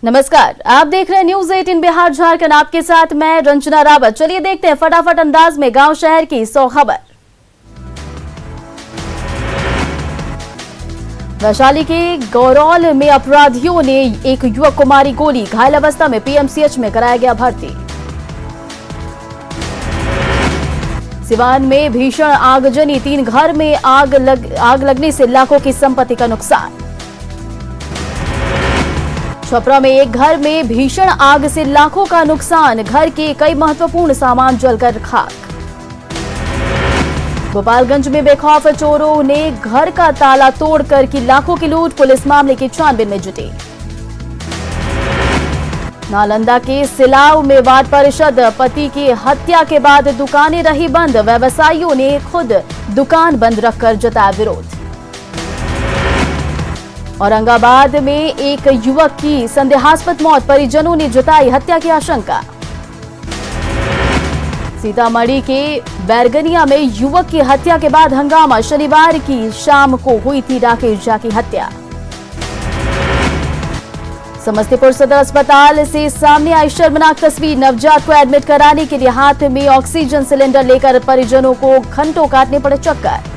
नमस्कार, आप देख रहे हैं न्यूज 18 बिहार झारखंड। आपके साथ मैं रंजना रावत। चलिए देखते हैं फटाफट अंदाज में गांव शहर की 100 खबर। वैशाली के गौरौल में अपराधियों ने एक युवक को मारी गोली, घायल अवस्था में पीएमसीएच में कराया गया भर्ती। सिवान में भीषण आगजनी, 3 घर में आग लगने से लाखों की संपत्ति का नुकसान। छपरा में एक घर में भीषण आग से लाखों का नुकसान, घर के कई महत्वपूर्ण सामान जलकर खाक। गोपालगंज में बेखौफ चोरों ने घर का ताला तोड़कर की लाखों की लूट, पुलिस मामले की छानबीन में जुटी। नालंदा के सिलाव में वार्ड परिषद, पति की हत्या के बाद दुकानें रही बंद, व्यवसायियों ने खुद दुकान बंद रखकर जताया विरोध। औरंगाबाद में एक युवक की संदेहास्पद मौत, परिजनों ने जताई हत्या की आशंका। सीतामढ़ी के बैरगनिया में युवक की हत्या के बाद हंगामा, शनिवार की शाम को हुई थी राकेश झा की हत्या। समस्तीपुर सदर अस्पताल से सामने आई शर्मनाक तस्वीर, नवजात को एडमिट कराने के लिए हाथ में ऑक्सीजन सिलेंडर लेकर परिजनों को घंटों काटने पड़े चक्कर।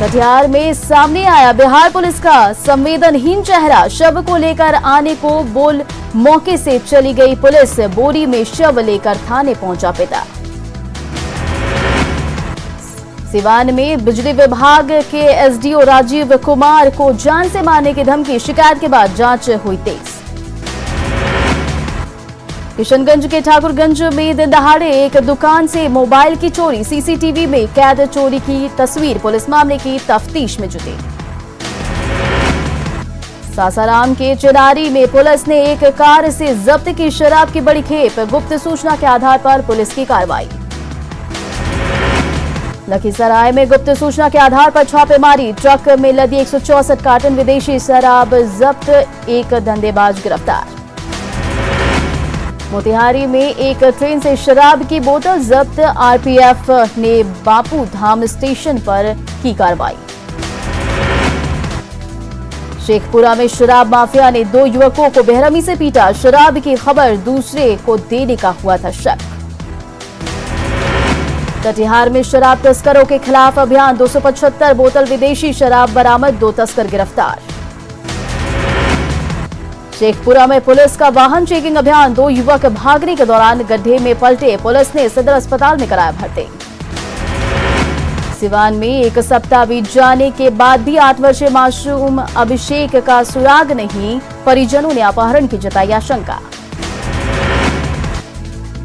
कटिहार में सामने आया बिहार पुलिस का संवेदनहीन चेहरा, शव को लेकर आने को बोल मौके से चली गई पुलिस, बोरी में शव लेकर थाने पहुंचा पिता। सिवान में बिजली विभाग के एसडीओ राजीव कुमार को जान से मारने की धमकी, शिकायत के बाद जांच हुई तेज। किशनगंज के ठाकुरगंज में दिन दहाड़े एक दुकान से मोबाइल की चोरी, सीसीटीवी में कैद चोरी की तस्वीर, पुलिस मामले की तफ्तीश में जुटी। सासाराम के चिनारी में पुलिस ने एक कार से जब्त की शराब की बड़ी खेप, गुप्त सूचना के आधार पर पुलिस की कार्रवाई। लखीसराय में गुप्त सूचना के आधार पर छापेमारी, ट्रक में लदी 164 कार्टन विदेशी शराब जब्त, एक धंधेबाज गिरफ्तार। मोतिहारी में एक ट्रेन से शराब की बोतल जब्त, आरपीएफ ने बापू धाम स्टेशन पर की कार्रवाई। शेखपुरा में शराब माफिया ने 2 युवकों को बेरहमी से पीटा, शराब की खबर दूसरे को देने का हुआ था शक। कटिहार में शराब तस्करों के खिलाफ अभियान, 275 बोतल विदेशी शराब बरामद, 2 तस्कर गिरफ्तार। शेखपुरा में पुलिस का वाहन चेकिंग अभियान, 2 युवक भागने के दौरान गड्ढे में पलटे, पुलिस ने सदर अस्पताल में कराया भर्ती। सिवान में 1 सप्ताह बीत जाने के बाद भी 8 वर्षीय मासूम अभिषेक का सुराग नहीं, परिजनों ने अपहरण की जताई आशंका।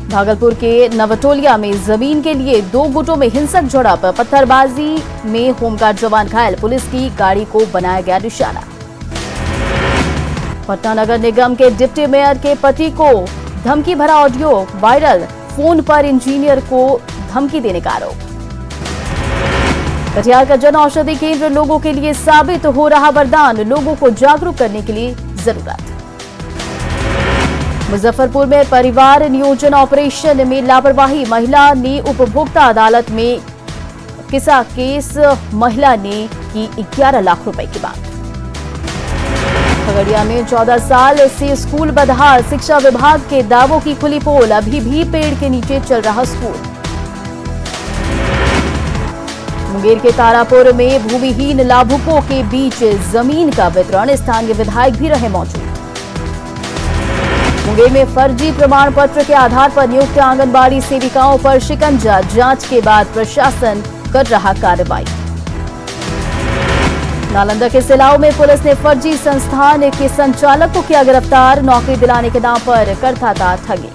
भागलपुर के नवटोलिया में जमीन के लिए 2 गुटों में हिंसक झड़प, पत्थरबाजी में होमगार्ड जवान घायल, पुलिस की गाड़ी को बनाया गया निशाना। पटना नगर निगम के डिप्टी मेयर के पति को धमकी भरा ऑडियो वायरल, फोन पर इंजीनियर को धमकी देने का आरोप। कटिहार का जन औषधि केंद्र लोगों के लिए साबित हो रहा वरदान, लोगों को जागरूक करने के लिए जरूरत। मुजफ्फरपुर में परिवार नियोजन ऑपरेशन में लापरवाही, महिला ने उपभोक्ता अदालत में किसा केस, महिला ने की 11 लाख रुपए की मांग। खगड़िया में 14 साल से स्कूल बदहाल, शिक्षा विभाग के दावों की खुली पोल, अभी भी पेड़ के नीचे चल रहा स्कूल। मुंगेर के तारापुर में भूमिहीन लाभुकों के बीच जमीन का वितरण, स्थानीय विधायक भी रहे मौजूद। मुंगेर में फर्जी प्रमाण पत्र के आधार पर नियुक्त आंगनबाड़ी सेविकाओं पर शिकंजा, जांच के बाद प्रशासन कर रहा कार्रवाई। नालंदा के सिलाव में पुलिस ने फर्जी संस्थान के संचालक को किया गिरफ्तार, नौकरी दिलाने के नाम पर करता था ठगी।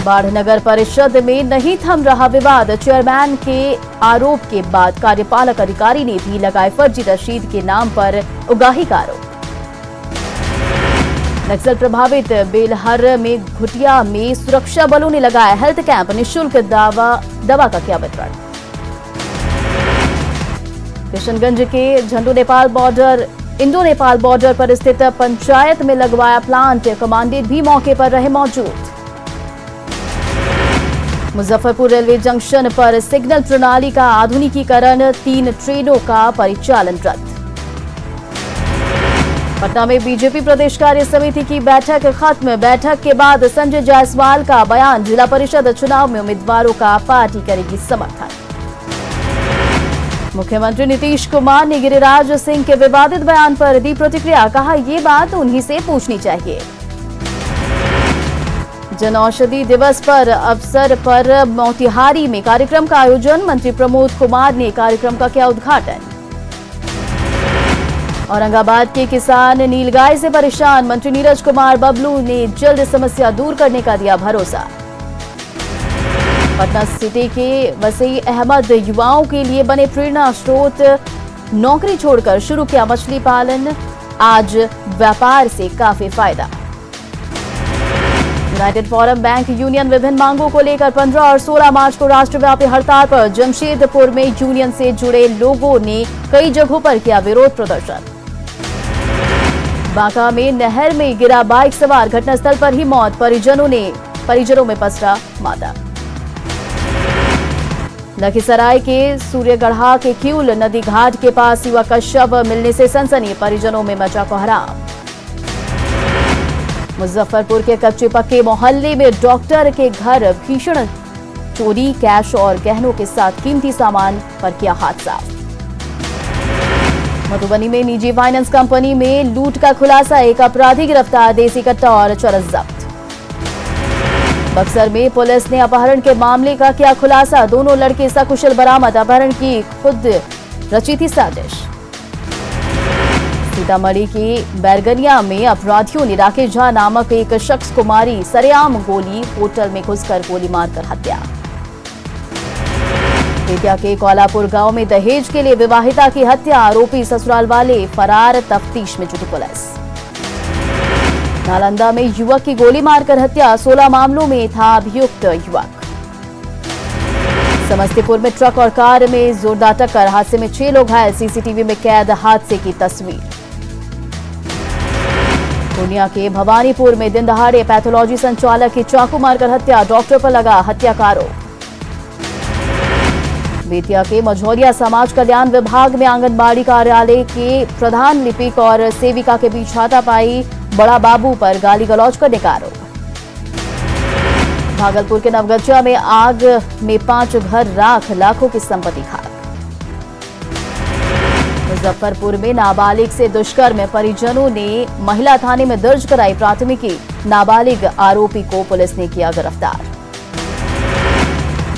बाढ़ नगर परिषद में नहीं थम रहा विवाद, चेयरमैन के आरोप के बाद कार्यपालक अधिकारी ने भी लगाए फर्जी रसीद के नाम पर उगाही का आरोप। नक्सल प्रभावित बेलहर में घुटिया में सुरक्षा बलों ने लगाया हेल्थ कैंप, निःशुल्क दवा का किया वितरण। किशनगंज के इंडो नेपाल बॉर्डर पर स्थित पंचायत में लगवाया प्लांट, कमांडेंट भी मौके पर रहे मौजूद। मुजफ्फरपुर रेलवे जंक्शन पर सिग्नल प्रणाली का आधुनिकीकरण, 3 ट्रेनों का परिचालन रद्द। पटना में बीजेपी प्रदेश कार्य समिति की बैठक खत्म। बैठक के बाद संजय जायसवाल का बयान, जिला परिषद चुनाव में उम्मीदवारों का पार्टी करेगी समर्थन। मुख्यमंत्री नीतीश कुमार ने गिरिराज सिंह के विवादित बयान पर दी प्रतिक्रिया, कहा ये बात उन्हीं से पूछनी चाहिए। जनऔषधि दिवस पर अवसर पर मोतिहारी में कार्यक्रम का आयोजन, मंत्री प्रमोद कुमार ने कार्यक्रम का किया उद्घाटन। औरंगाबाद के किसान नीलगाय से परेशान, मंत्री नीरज कुमार बबलू ने जल्द समस्या दूर करने का दिया भरोसा। पटना सिटी के वसी अहमद युवाओं के लिए बने प्रेरणा स्रोत, नौकरी छोड़कर शुरू किया मछली पालन, आज व्यापार से काफी फायदा। यूनाइटेड फॉरम बैंक यूनियन विभिन्न मांगों को लेकर 15 और 16 मार्च को राष्ट्रव्यापी हड़ताल पर। जमशेदपुर में यूनियन से जुड़े लोगों ने कई जगहों पर किया विरोध प्रदर्शन। बांका में नहर में गिरा बाइक सवार, घटनास्थल पर ही मौत, परिजनों में पसरा माता। लखीसराय के सूर्यगढ़ा के क्यूल नदी घाट के पास युवक का शव मिलने से सनसनी, परिजनों में मचा कोहराम। मुजफ्फरपुर के कच्चे पक्के मोहल्ले में डॉक्टर के घर भीषण चोरी, कैश और गहनों के साथ कीमती सामान पर किया हादसा। मधुबनी में निजी फाइनेंस कंपनी में लूट का खुलासा, एक अपराधी गिरफ्तार, देसी कट्टा और चरस जब्त। बक्सर में पुलिस ने अपहरण के मामले का किया खुलासा, दोनों लड़के सकुशल बरामद, अपहरण की खुद रची थी साजिश। सीतामढ़ी की बैरगनिया में अपराधियों ने राकेश झा नामक एक शख्स को मारी सरेआम गोली, होटल में घुसकर गोली मारकर हत्या। बेतिया के कोलापुर गांव में दहेज के लिए विवाहिता की हत्या, आरोपी ससुराल वाले फरार, तफ्तीश में जुटी पुलिस। नालंदा में युवक की गोली मारकर हत्या, 16 मामलों में था अभियुक्त युवक। समस्तीपुर में ट्रक और कार में जोरदार टक्कर, हादसे में 6 लोग घायल, सीसीटीवी में कैद हादसे की तस्वीर। पूर्णिया के भवानीपुर में दिन दहाड़े पैथोलॉजी संचालक की चाकू मारकर हत्या, डॉक्टर पर लगा हत्या का आरोप। बेतिया के मझौलिया समाज कल्याण विभाग में आंगनबाड़ी कार्यालय के प्रधान लिपिक और सेविका के बीच हाथापाई, बड़ा बाबू पर गाली गलौज करने का आरोप। भागलपुर के नवगछिया में आग में 5 घर राख, लाखों की संपत्ति खाक। मुजफ्फरपुर में नाबालिग से दुष्कर्म, परिजनों ने महिला थाने में दर्ज कराई प्राथमिकी, नाबालिग आरोपी को पुलिस ने किया गिरफ्तार।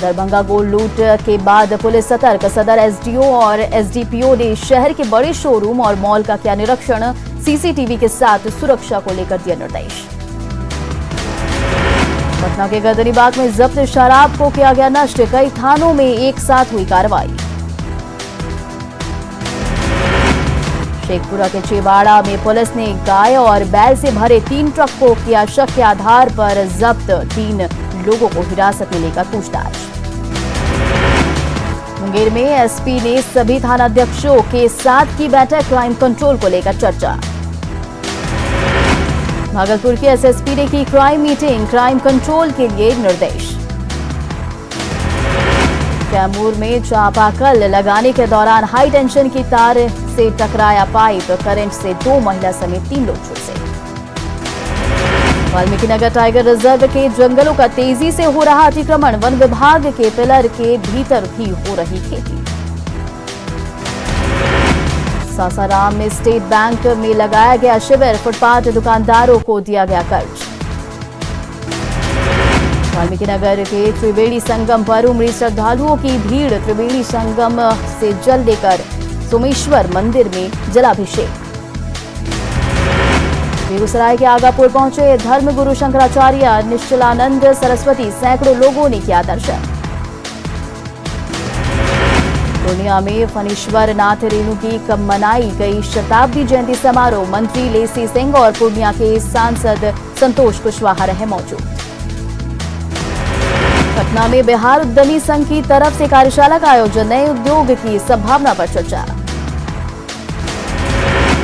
दरभंगा गोल्ड लूट के बाद पुलिस सतर्क, सदर एसडीओ और एसडीपीओ ने शहर के बड़े शोरूम और मॉल का किया निरीक्षण, सीसीटीवी के साथ सुरक्षा को लेकर दिया निर्देश। पटना के गर्दनीबाग में जब्त शराब को किया गया नष्ट, कई थानों में एक साथ हुई कार्रवाई। शेखपुरा के चेवाड़ा में पुलिस ने गाय और बैल से भरे 3 ट्रक को किया शक के आधार पर जब्त, 3 लोगों को हिरासत में लेकर पूछताछ। मुंगेर में एसपी ने सभी थानाध्यक्षों के साथ की बैठक, क्राइम कंट्रोल को लेकर चर्चा। भागलपुर के एसएसपी ने की क्राइम मीटिंग, क्राइम कंट्रोल के लिए निर्देश। कैमूर में चापाकल लगाने के दौरान हाई टेंशन की तार से टकराया पाइप, करंट से 2 महिला समेत 3 लोग झुलसे। वाल्मीकिनगर टाइगर रिजर्व के जंगलों का तेजी से हो रहा अतिक्रमण, वन विभाग के पिलर के भीतर भी हो रही खेती। सासाराम में स्टेट बैंक में लगाया गया शिविर, फुटपाथ दुकानदारों को दिया गया कर्ज। वाल्मीकिनगर के त्रिवेणी संगम पर उमड़ी श्रद्धालुओं की भीड़, त्रिवेणी संगम से जल लेकर सोमेश्वर मंदिर में जलाभिषेक। बेगूसराय के आगापुर पहुंचे धर्मगुरु शंकराचार्य निश्चलानंद सरस्वती, सैकड़ों लोगों ने किया दर्शन। पूर्णिया में फणीश्वर नाथ रेणु की मनाई गई शताब्दी जयंती समारोह, मंत्री लेसी सिंह और पूर्णिया के सांसद संतोष कुशवाहा रहे मौजूद। पटना में बिहार उद्यमी संघ की तरफ से कार्यशाला का आयोजन, नए उद्योग की संभावना पर चर्चा।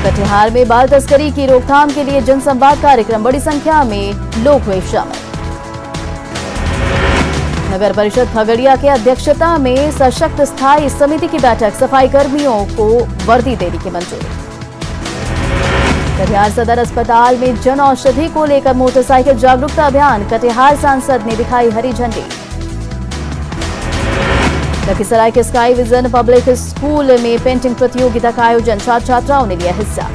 कटिहार में बाल तस्करी की रोकथाम के लिए जनसंवाद कार्यक्रम, बड़ी संख्या में लोग हुए शामिल। नगर परिषद खगड़िया के अध्यक्षता में सशक्त स्थायी समिति की बैठक, सफाई कर्मियों को वर्दी देने की मंजूरी। कटिहार सदर अस्पताल में जन औषधि को लेकर मोटरसाइकिल जागरूकता अभियान, कटिहार सांसद ने दिखाई हरी झंडी। लखीसराय के स्काई विजन पब्लिक स्कूल में पेंटिंग प्रतियोगिता का आयोजन, छात्र छात्राओं ने लिया हिस्सा।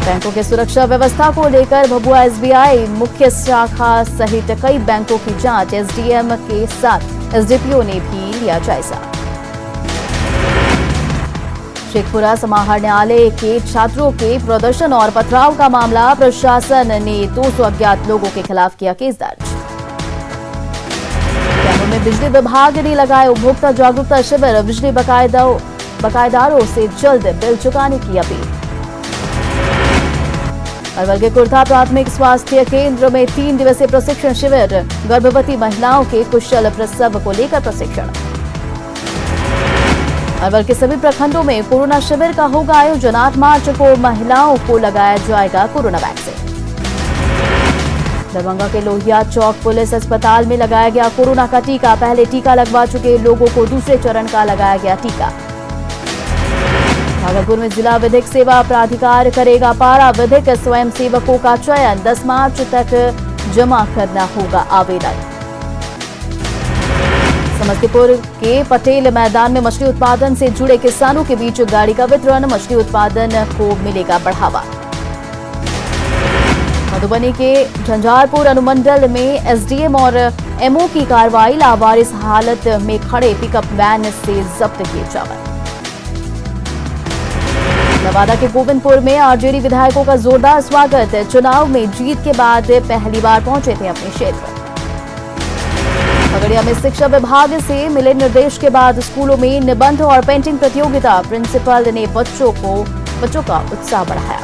बैंकों की सुरक्षा व्यवस्था को लेकर भभुआ एसबीआई मुख्य शाखा सहित कई बैंकों की जांच, एसडीएम के साथ एसडीपीओ ने भी लिया जायजा। शेखपुरा समाहरणालय के छात्रों के प्रदर्शन और पथराव का मामला, प्रशासन ने 200 अज्ञात लोगों के खिलाफ किया केस दर्ज। कैमूर में बिजली विभाग ने लगाए उपभोक्ता जागरूकता शिविर, बिजली बकायेदारों से जल्द बिल चुकाने की अपील। अरवल के कुर्था प्राथमिक स्वास्थ्य केंद्र में 3 दिवसीय प्रशिक्षण शिविर, गर्भवती महिलाओं के कुशल प्रसव को लेकर प्रशिक्षण। अरवल के सभी प्रखंडों में कोरोना शिविर का होगा आयोजन, 8 मार्च को महिलाओं को लगाया जाएगा कोरोना वैक्सीन। दरभंगा के लोहिया चौक पुलिस अस्पताल में लगाया गया कोरोना का टीका, पहले टीका लगवा चुके लोगों को दूसरे चरण का लगाया गया टीका। भागलपुर में जिला विधिक सेवा प्राधिकार करेगा पारा विधिक स्वयंसेवकों का चयन, 10 मार्च तक जमा करना होगा आवेदन। समस्तीपुर के पटेल मैदान में मछली उत्पादन से जुड़े किसानों के बीच गाड़ी का वितरण, मछली उत्पादन को मिलेगा बढ़ावा। मधुबनी के झंझारपुर अनुमंडल में एसडीएम और एमओ की कार्रवाई, लावारिस हालत में खड़े पिकअप वैन से जब्त किए चावल। नवादा के गोविंदपुर में आरजेडी विधायकों का जोरदार स्वागत, चुनाव में जीत के बाद पहली बार पहुंचे थे अपने क्षेत्र। खगड़िया में शिक्षा विभाग से मिले निर्देश के बाद स्कूलों में निबंध और पेंटिंग प्रतियोगिता, प्रिंसिपल ने बच्चों का उत्साह बढ़ाया।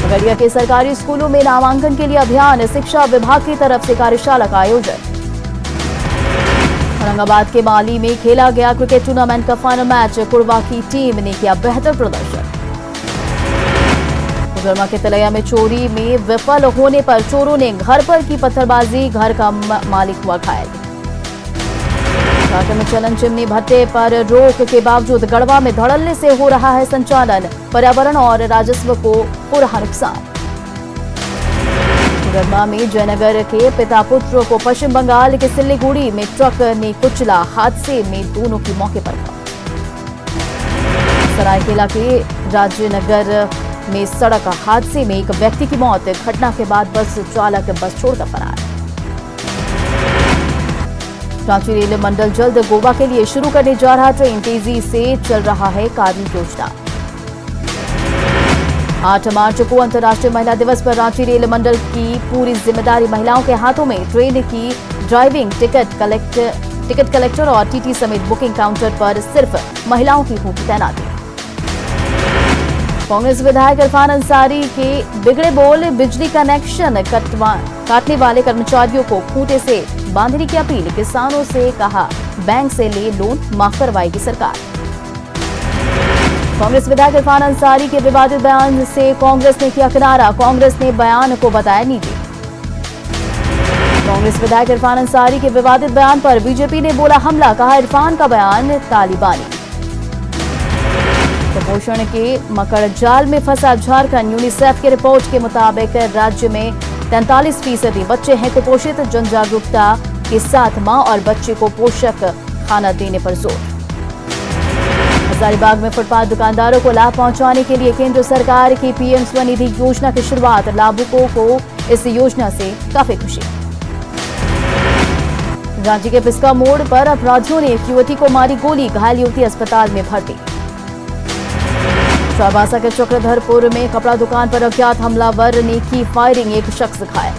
खगड़िया के सरकारी स्कूलों में नामांकन के लिए अभियान, शिक्षा विभाग की तरफ से कार्यशाला का आयोजन। औरंगाबाद के माली में खेला गया क्रिकेट टूर्नामेंट का फाइनल मैच, कुड़वा की टीम ने किया बेहतर प्रदर्शन। कोडरमा के तलैया में चोरी में विफल होने पर चोरों ने घर पर की पत्थरबाजी, घर का मालिक हुआ घायल। झारखंड में चलन चिमनी भट्टे पर रोक के बावजूद गढ़वा में धड़ल्ले से हो रहा है संचालन, पर्यावरण और राजस्व को हो रहा नुकसान। कोडरमा में जयनगर के पिता पुत्र को पश्चिम बंगाल के सिल्लीगुड़ी में ट्रक ने कुचला, हादसे में दोनों की मौके पर मौत। सरायकेला के राजनगर में सड़क हादसे में एक व्यक्ति की मौत, घटना के बाद बस चालक बस छोड़कर फरार। रांची रेल मंडल जल्द गोवा के लिए शुरू करने जा रहा ट्रेन, तेजी से चल रहा है कार्य योजना। 8 मार्च को अंतर्राष्ट्रीय महिला दिवस पर रांची रेल मंडल की पूरी जिम्मेदारी महिलाओं के हाथों में, ट्रेन की ड्राइविंग, टिकट कलेक्टर और टीटी समेत बुकिंग काउंटर पर सिर्फ महिलाओं की होगी तैनाती। कांग्रेस विधायक इरफान अंसारी के बिगड़े बोल, बिजली कनेक्शन काटने वाले कर्मचारियों को खूंटे से बांधने की अपील, किसानों से कहा बैंक से ले लोन माफ करवाएगी सरकार। कांग्रेस विधायक इरफान अंसारी के विवादित बयान से कांग्रेस ने किया किनारा, कांग्रेस ने बयान को बताया निजी। कांग्रेस विधायक इरफान अंसारी के विवादित बयान पर बीजेपी ने बोला हमला, कहा इरफान का बयान तालिबानी। कुपोषण के मकर जाल में फंसा झारखंड, यूनिसेफ की रिपोर्ट के मुताबिक राज्य में 43% बच्चे हैं कुपोषित, जन जागरूकता के साथ मां और बच्चे को पोषक खाना देने पर जोर। हजारीबाग में फुटपाथ दुकानदारों को लाभ पहुंचाने के लिए केंद्र सरकार की पीएम स्वनिधि योजना की शुरुआत, लाभुकों को इस योजना से काफी खुशी। रांची के पिस्का मोड़ पर अपराधियों ने एक युवती को मारी गोली, घायल युवती अस्पताल में भर्ती। चाईबासा के चक्रधरपुर में कपड़ा दुकान पर अज्ञात हमलावर ने की फायरिंग, एक शख्स घायल।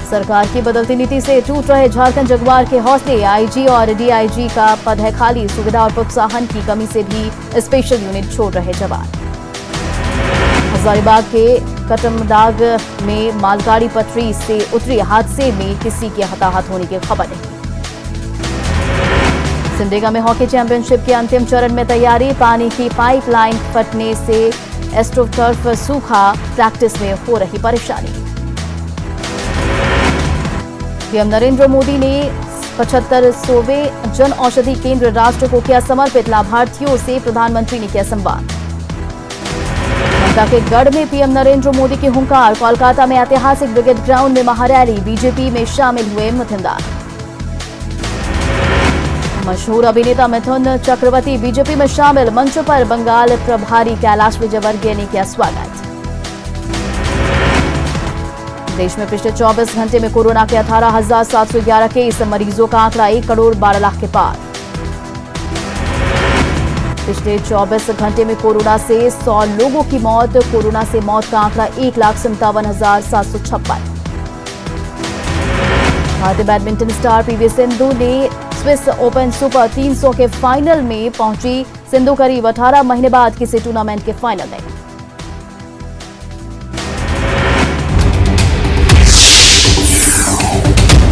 सरकार की बदलती नीति से टूट रहे झारखंड जगुआर के हौसले, आईजी और डीआईजी का पद है खाली, सुविधा और प्रोत्साहन की कमी से भी स्पेशल यूनिट छोड़ रहे जवान। हजारीबाग के कटमदाग में मालगाड़ी पटरी से उतरी, हादसे में किसी के हताहत होने की खबर नहीं। सिमडेगा में हॉकी चैंपियनशिप के अंतिम चरण में तैयारी, पानी की पाइपलाइन फटने से एस्ट्रोटर्फ सूखा, प्रैक्टिस में हो रही परेशानी। पीएम नरेंद्र मोदी ने 75वें जन औषधि केंद्र राष्ट्र को किया समर्पित, लाभार्थियों से प्रधानमंत्री ने किया संवाद। ममता के गढ़ में पीएम नरेंद्र मोदी की हुंकार, कोलकाता में ऐतिहासिक ब्रिगेड ग्राउंड में महारैली, बीजेपी में शामिल हुए मिथुनदार। मशहूर अभिनेता मिथुन चक्रवर्ती बीजेपी में शामिल, मंच पर बंगाल प्रभारी कैलाश विजयवर्गीय ने किया स्वागत। देश में पिछले 24 घंटे में कोरोना के 18,711 केस, मरीजों का आंकड़ा 1 करोड़ 12 लाख के पार। पिछले 24 घंटे में कोरोना से 100 लोगों की मौत, कोरोना से मौत का आंकड़ा 1,57,756। भारतीय बैडमिंटन स्टार पीवी सिंधु ने स्विस ओपन सुपर 300 के फाइनल में पहुंची। सिंधु करीब 18 महीने बाद किसी टूर्नामेंट के फाइनल में।